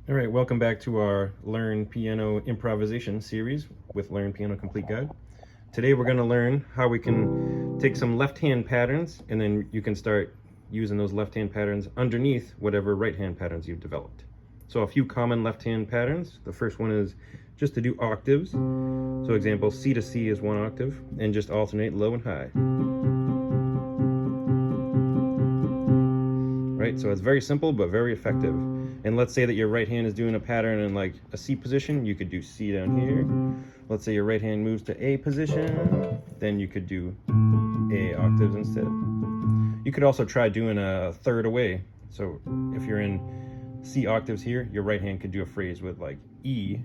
All right, welcome back to our Learn Piano Improvisation series with Learn Piano Complete Guide. Today we're going to learn how we can take some left-hand patterns and then you can start using those left-hand patterns underneath whatever right-hand patterns you've developed. So a few common left-hand patterns. The first one is just to do octaves. So example, C to C is one octave and just alternate low and high. Right, so it's very simple but very effective. And let's say that your right hand is doing a pattern in like a C position, you could do C down here. Let's say your right hand moves to A position, then you could do A octaves instead. You could also try doing a third away. So if you're in C octaves here, your right hand could do a phrase with like E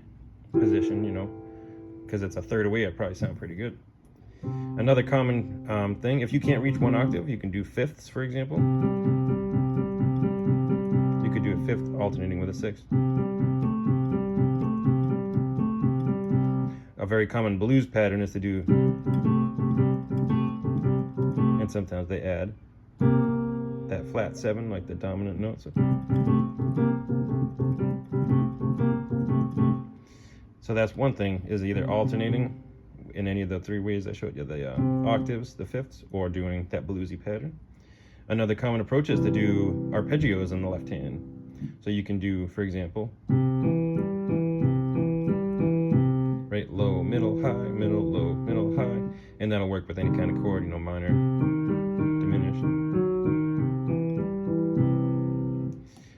position, you know, because it's a third away, it'd probably sound pretty good. Another common thing, if you can't reach one octave, you can do fifths, for example. You could do a fifth alternating with a sixth. A very common blues pattern is to do, and sometimes they add that flat seven, like the dominant note. So that's one thing, is either alternating in any of the three ways I showed you, the octaves, the fifths, or doing that bluesy pattern. Another common approach is to do arpeggios in the left hand. So you can do, for example, right, low, middle, high, middle, low, middle, high, and that'll work with any kind of chord, you know, minor, diminished.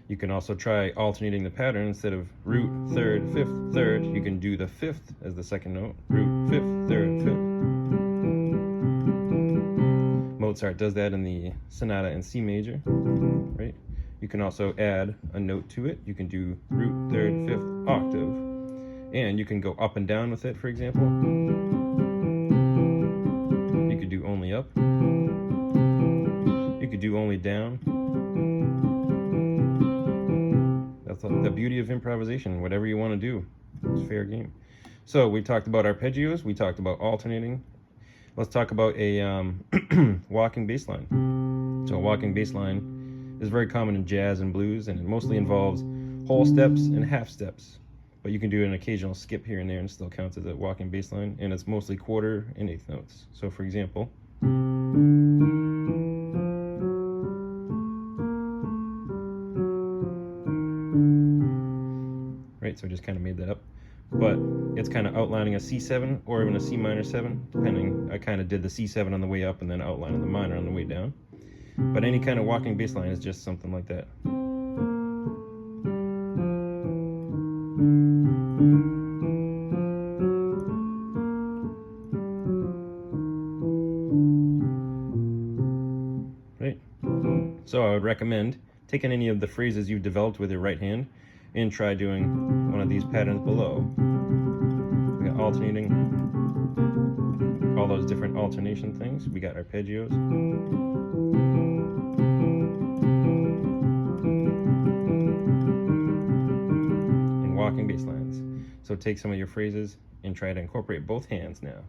You can also try alternating the pattern. Instead of root, third, fifth, third, you can do the fifth as the second note, root, fifth, third, fifth. Mozart does that in the sonata in C major, right? You can also add a note to it. You can do root, third, fifth, octave, and you can go up and down with it, for example. You could do only up. You could do only down. That's the beauty of improvisation. Whatever you want to do, it's fair game. So we talked about arpeggios. We talked about alternating. Let's talk about a walking bass line. So a walking bass line is very common in jazz and blues, and it mostly involves whole steps and half steps. But you can do an occasional skip here and there and still counts as a walking bass line, and it's mostly quarter and eighth notes. So for example, right, so I just kind of made that up. But it's kind of outlining a C7 or even a C minor 7, depending. I kind of did the C7 on the way up and then outlining the minor on the way down. But any kind of walking bass line is just something like that. Right? So I would recommend taking any of the phrases you've developed with your right hand and try doing one of these patterns below. We got alternating, all those different alternation things. We got arpeggios. And walking bass lines. So take some of your phrases and try to incorporate both hands now.